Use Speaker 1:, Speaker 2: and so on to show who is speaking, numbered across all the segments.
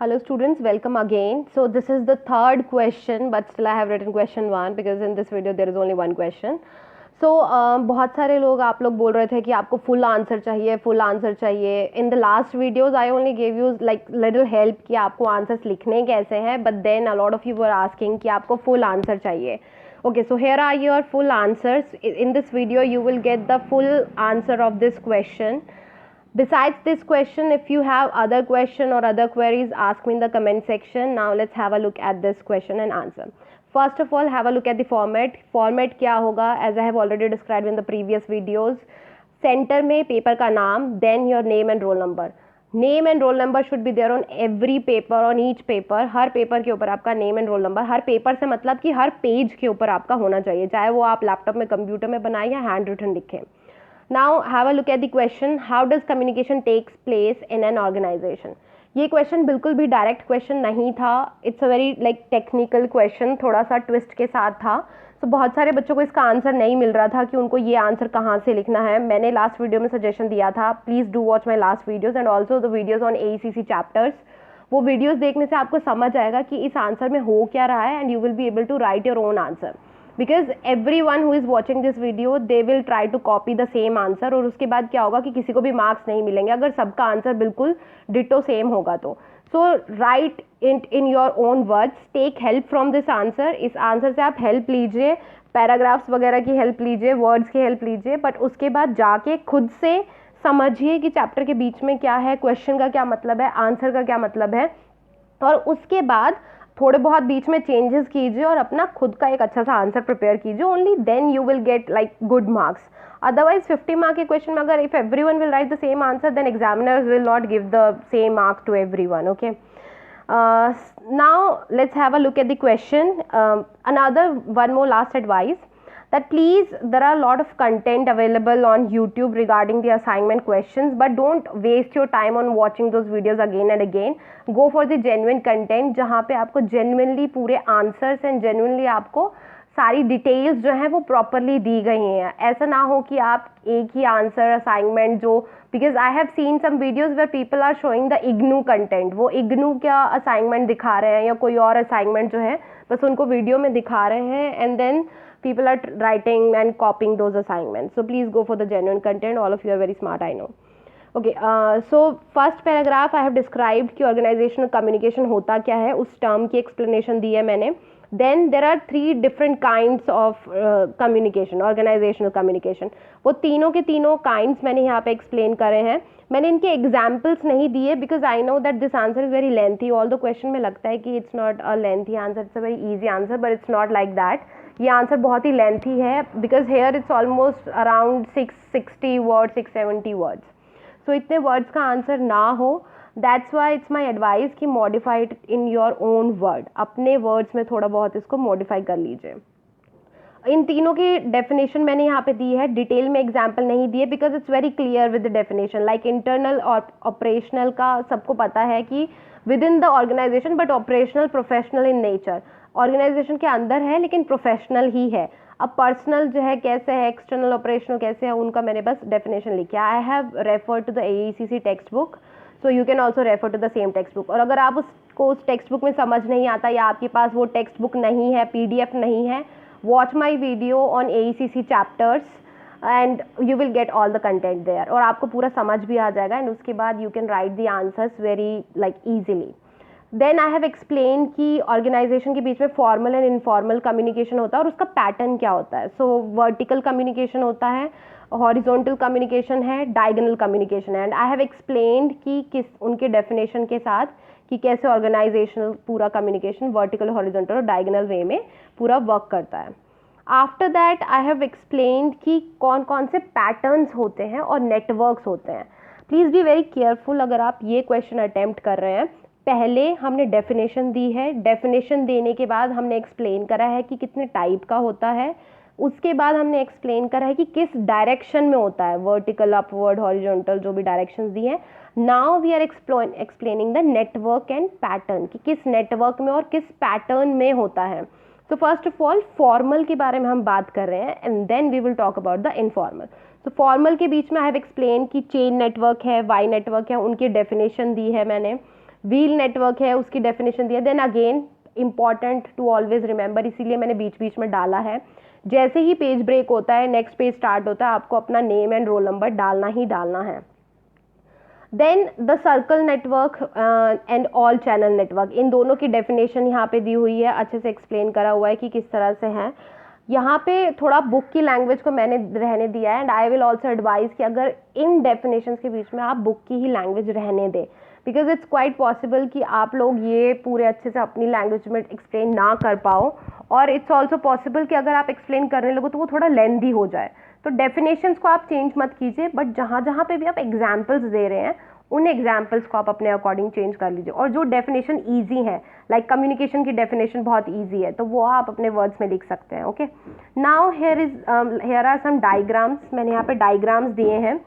Speaker 1: Hello students, welcome again. So this is the third question, but still I have written question 1 because in this video there is only one question. So बहुत सारे लोग आप लोग बोल रहे थे कि आपको full answer चाहिए. In the last videos I only gave you like little help कि आपको answers लिखने कैसे हैं, but then a lot of you were asking कि आपको full answer चाहिए. Okay, so here are your full answers. In this video you will get the full answer of this question. Besides this question, if you have other question or other queries, ask me in the comment section. Now let's have a look at this question and answer. First of all, have a look at the format. Format क्या होगा? As I have already described in the previous videos. Center में paper का नाम, then your name and roll number. Name and roll number should be there on every paper, on each paper. Her paper के ऊपर आपका name and roll number. Her paper से मतलब कि हर page के ऊपर आपका होना चाहिए, चाहे वो आप लैपटॉप में, कंप्यूटर में बनाए या हैंड रिटन लिखें. Now have a look at the question. How does communication takes place in an organization? ये क्वेश्चन बिल्कुल भी डायरेक्ट क्वेश्चन नहीं था. It's a very like technical question, थोड़ा सा ट्विस्ट के साथ था. तो बहुत सारे बच्चों को इसका आंसर नहीं मिल रहा था कि उनको ये आंसर कहाँ से लिखना है. मैंने लास्ट वीडियो में सजेशन दिया था, please do watch my last videos and also the videos on AECC chapters. वो वीडियोज़ देखने से आपको समझ आएगा कि इस आंसर में हो क्या रहा है and you will be able to write your own answer. Because everyone who is watching this video they will try to copy the same answer और उसके बाद क्या होगा कि किसी को भी मार्क्स नहीं मिलेंगे अगर सबका आंसर बिल्कुल डिटो सेम होगा तो. So write in your own words, take help from this answer. इस आंसर से आप हेल्प लीजिए, पैराग्राफ्स वगैरह की हेल्प लीजिए, वर्ड्स की हेल्प लीजिए, बट उसके बाद जाके खुद से समझिए कि चैप्टर के बीच में क्या है, क्वेश्चन का क्या मतलब है, आंसर का क्या मतलब है, और उसके बाद थोड़े बहुत बीच में चेंजेस कीजिए और अपना खुद का एक अच्छा सा आंसर प्रिपेयर कीजिए. Only then you will get like good marks. Otherwise 50 mark के क्वेश्चन में अगर if everyone will write the same answer then examiners will not give the same marks to everyone. Okay, now let's have a look at the question. Another one more last advice, that please, there are a lot of content available on YouTube regarding the assignment questions, but don't waste your time on watching those videos again and again. Go for the genuine content जहाँ पे आपको genuinely पूरे answers and genuinely आपको सारी details जो हैं वो properly दी गई हैं. ऐसा ना हो कि आप एक ही आंसर असाइनमेंट जो, because I have seen some videos where people are showing the IGNOU content, वो इग्नू क्या असाइनमेंट दिखा रहे हैं या कोई और असाइनमेंट जो है बस उनको वीडियो में दिखा रहे हैं and then people are writing and copying those assignments. So please go for the genuine content. All of you are very smart, I know. Okay, so first paragraph I have described कि organizational communication होता क्या है, उस term की explanation दी है मैंने. Then there are 3 different kinds of communication, organizational communication. वो तीनों के तीनों kinds मैंने यहाँ पे explain करे हैं. मैंने इनके examples नहीं दिए because I know that this answer is very lengthy. Although question में लगता है कि it's not a lengthy answer, it's a very easy answer, but it's not like that. ये आंसर बहुत ही लेंथी है because here it's almost around 660 words, 670 words. So इतने words का आंसर ना हो, that's why it's my advice कि modify it in your own word. अपने वर्ड्स में थोड़ा बहुत इसको मॉडिफाई कर लीजिए. इन तीनों की डेफिनेशन मैंने यहाँ पे दी है, डिटेल में एग्जाम्पल नहीं दिए because it's very clear with the definition. Like internal और ऑपरेशनल का सबको पता है कि within the organisation, but operational professional in nature. Organisation के अंदर है लेकिन प्रोफेशनल ही है. अब पर्सनल जो है कैसे है, एक्सटर्नल ऑपरेशनल कैसे है, उनका मैंने बस डेफिनेशन लिखा है. I have refer to the AECC text book, so you can also refer to the same text book. और अगर आप उसको उस टेक्स्ट बुक में समझ नहीं आता या आपके पास वो टेक्स्ट बुक नहीं है, PDF नहीं है, watch my video on AECC chapters and you will get all the content there. और आपको पूरा समझ भी आ जाएगा एंड उसके बाद you can write the answers very like easily. Then I have explain कि ऑर्गेनाइजेशन के बीच में फॉर्मल एंड इनफॉर्मल कम्युनिकेशन होता है और उसका पैटर्न क्या होता है. सो वर्टिकल कम्युनिकेशन होता है, हॉरिजॉन्टल कम्युनिकेशन है, डायगोनल कम्युनिकेशन है. एंड आई हैव एक्सप्लेन्ड कि किस उनके डेफिनेशन के साथ कि कैसे ऑर्गेनाइजेशनल पूरा कम्युनिकेशन वर्टिकल, हॉरिजॉन्टल और डायगोनल वे में पूरा वर्क करता है. After that I have explained कि कौन कौन से पैटर्न्स होते हैं और नेटवर्क्स होते हैं. प्लीज़ बी वेरी केयरफुल अगर आप ये क्वेश्चन अटैम्प्ट कर रहे हैं. पहले हमने डेफिनेशन दी है, डेफिनेशन देने के बाद हमने एक्सप्लेन करा है कि कितने टाइप का होता है, उसके बाद हमने एक्सप्लेन करा है कि किस डायरेक्शन में होता है, वर्टिकल, अपवर्ड, हॉरिजॉन्टल, जो भी डायरेक्शंस दी हैं. Now we are explaining the network and pattern कि किस नेटवर्क में और किस पैटर्न में होता है. So first of all formal के बारे में हम बात कर रहे हैं and then we will talk about the informal. तो फॉर्मल के बीच में आई हैव एक्सप्लेन कि चेन नेटवर्क है, वाई नेटवर्क है, उनकी डेफिनेशन दी है मैंने. व्हील नेटवर्क है उसकी डेफिनेशन दी है। Then again important to always remember, इसीलिए मैंने बीच बीच में डाला है, जैसे ही पेज ब्रेक होता है नेक्स्ट पेज स्टार्ट होता है आपको अपना नेम एंड रोल नंबर डालना ही डालना है। Then the circle network and all channel network, इन दोनों की डेफिनेशन यहाँ पे दी हुई है, अच्छे से एक्सप्लेन करा हुआ है कि किस तरह से है। यहाँ पे थोड़ा बुक की लैंग्वेज को मैंने रहने दिया है and I will also advise कि अगर इन डेफिनेशंस के बीच में आप बुक की ही लैंग्वेज रहने दें, बिकॉज इट्स क्वाइट पॉसिबल कि आप लोग ये पूरे अच्छे से अपनी लैंग्वेज में एक्सप्लेन ना कर पाओ, और इट्स ऑल्सो पॉसिबल कि अगर आप एक्सप्लेन करने लगो तो वो थोड़ा लेंदी हो जाए। तो डेफिनेशंस को आप चेंज मत कीजिए, बट जहाँ जहाँ पे भी आप एग्जाम्पल्स दे रहे हैं उन एग्जाम्पल्स को आप अपने अकॉर्डिंग चेंज कर लीजिए। और जो डेफिनेशन ईजी है, लाइक कम्युनिकेशन की डेफिनेशन बहुत ईजी है, तो वो आप अपने वर्ड्स में लिख सकते हैं। Okay, now here are some diagrams, मैंने यहाँ पे डायग्राम्स दिए हैं।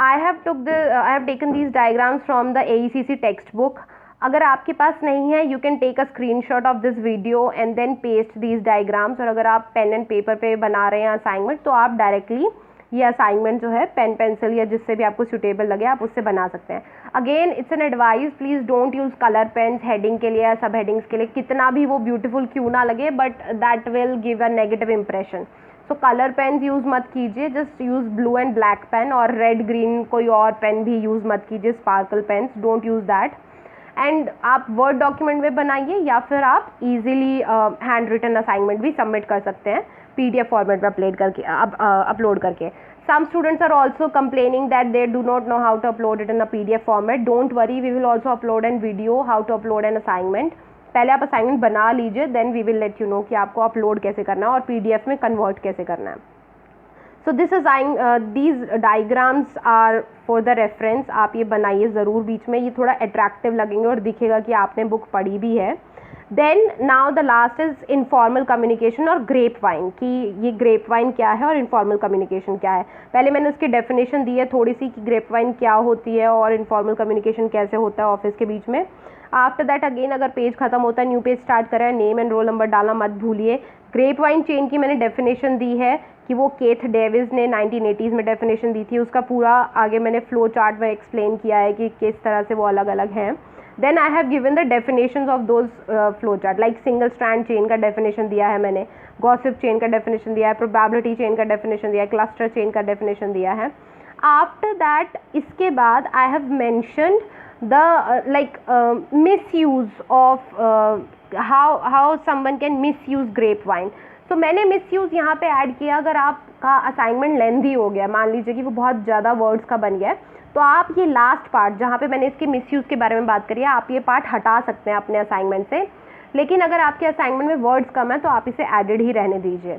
Speaker 1: I have taken these diagrams from the AECC text book. अगर आपके पास नहीं है, you can take a screenshot of this video and then paste these diagrams. और अगर आप पेन एंड पेपर पे बना रहे हैं असाइनमेंट, तो आप डायरेक्टली ये असाइनमेंट जो है पेन पेंसिल या जिससे भी आपको सूटेबल लगे आप उससे बना सकते हैं। Again it's an advice, please don't use colour pens heading के लिए या सब हेडिंग्स के लिए, कितना भी वो ब्यूटीफुल क्यों ना लगे, but that will give a negative impression. So colour pens use मत कीजिए, just use blue and black pen, और रेड ग्रीन कोई और पेन भी यूज़ मत कीजिए, sparkle pens, don't use that. And आप वर्ड डॉक्यूमेंट में बनाइए या फिर आप इजीली हैंड रिटन असाइनमेंट भी सबमिट कर सकते हैं PDF फॉर्मेट में अपलोड करके। Some students are also complaining that they do not know how to upload it in a PDF format. Don't worry, we will also upload a video how to upload an assignment. पहले आप assignment बना लीजिए, then we will let you know कि आपको upload कैसे करना है और PDF में कन्वर्ट कैसे करना है। So this is these diagrams are for the reference. आप ये बनाइए ज़रूर बीच में, ये थोड़ा अट्रैक्टिव लगेंगे और दिखेगा कि आपने बुक पढ़ी भी है। Then now the last is informal communication और ग्रेप वाइन, कि ये ग्रेप वाइन क्या है और इनफॉर्मल कम्युनिकेशन क्या है। पहले मैंने उसकी डेफिनेशन दी है थोड़ी सी कि ग्रेप वाइन क्या होती है और इनफॉर्मल कम्युनिकेशन कैसे होता है ऑफिस के बीच में। आफ्टर दैट अगेन अगर पेज खत्म होता है न्यू पेज स्टार्ट करें, नेम एंड रोल नंबर डालना मत भूलिए। ग्रेप वाइन चेन की मैंने डेफिनेशन दी है कि वो केथ डेविस ने 1980s में डेफिनेशन दी थी, उसका पूरा आगे मैंने फ्लो चार्ट में एक्सप्लेन किया है कि किस तरह से वो अलग अलग हैं। Then I have given the definitions of those flow chart, like single strand chain का definition दिया है मैंने, gossip chain का definition दिया है, probability chain का definition दिया है, cluster chain का definition दिया है। After that इसके बाद I have mentioned the misuse of how someone can misuse grapevine. तो मैंने misuse यहाँ पे ऐड किया, अगर आपका असाइनमेंट लेंदी हो गया, मान लीजिए कि वो बहुत ज़्यादा वर्ड्स का बन गया, तो आप ये लास्ट पार्ट जहाँ पे मैंने इसके मिसयूज़ के बारे में बात करी है, आप ये पार्ट हटा सकते हैं अपने असाइनमेंट से। लेकिन अगर आपके असाइनमेंट में वर्ड्स कम है तो आप इसे एडेड ही रहने दीजिए।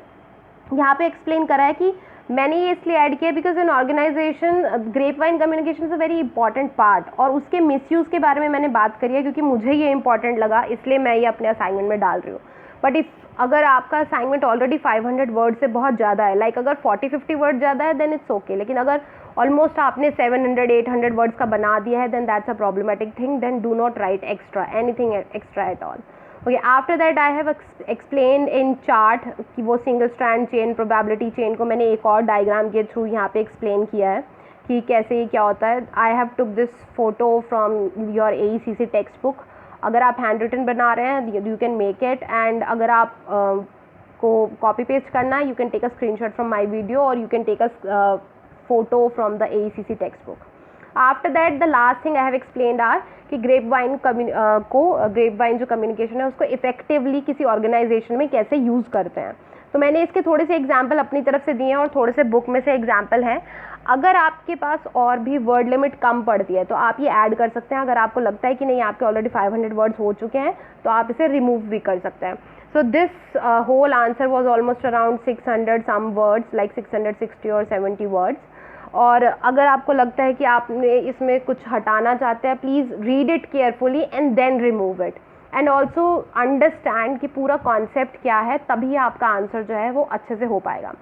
Speaker 1: यहाँ पे एक्सप्लेन करा है कि मैंने ये इसलिए ऐड किया because in organization grapevine communication is a very important part, और उसके मिसयूज़ के बारे में मैंने बात करी है क्योंकि मुझे ये इंपॉर्टेंट लगा, इसलिए मैं ये अपने असाइनमेंट में डाल रही हूँ। बट अगर आपका असाइनमेंट ऑलरेडी 500 वर्ड से बहुत ज़्यादा है, लाइक अगर 40-50 वर्ड ज़्यादा है देन इट्स ओके, लेकिन अगर ऑलमोस्ट आपने 700-800 वर्ड्स का बना दिया है then that's a problematic thing, then do not write extra anything extra at all. Okay, after that I have explain in chart कि वो single strand chain, probability chain को मैंने एक और डायग्राम के थ्रू यहाँ पे एक्सप्लेन किया है कि कैसे ये क्या होता है। I have took this photo from your AECC text book. अगर आप हैंड रिटन बना रहे हैं you can make it, and अगर आप को कॉपी पेस्ट करना है you can take a screenshot from my video और you can take a photo from the AECC textbook. After that the last thing I have explained are कि grapevine grapevine जो communication है उसको effectively किसी organisation में कैसे use करते हैं। तो मैंने इसके थोड़े से एग्जाम्पल अपनी तरफ से दिए हैं और थोड़े से बुक में से एग्जाम्पल हैं। अगर आपके पास और भी वर्ड लिमिट कम पड़ती है तो आप ये ऐड कर सकते हैं। अगर आपको लगता है कि नहीं आपके ऑलरेडी 500 वर्ड्स हो चुके हैं तो आप इसे रिमूव भी कर सकते हैं। So this whole answer was almost around 600 some words, like 660 or 70 words. और अगर आपको लगता है कि आपने इसमें कुछ हटाना चाहते हैं, please read it carefully and then remove it, and also understand कि पूरा कॉन्सेप्ट क्या है, तभी आपका आंसर जो है वो अच्छे से हो पाएगा।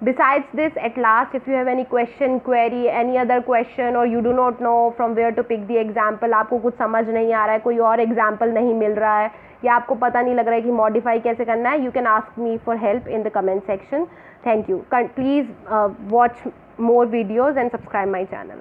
Speaker 1: Besides this, at last, if you have any question, query, any other question, or you do not know from where to pick the example, आपको कुछ समझ नहीं आ रहा है, कोई और example नहीं मिल रहा है, या आपको पता नहीं लग रहा है कि modify कैसे करना है, you can ask me for help in the comment section. Thank you. Please watch more videos and subscribe my channel.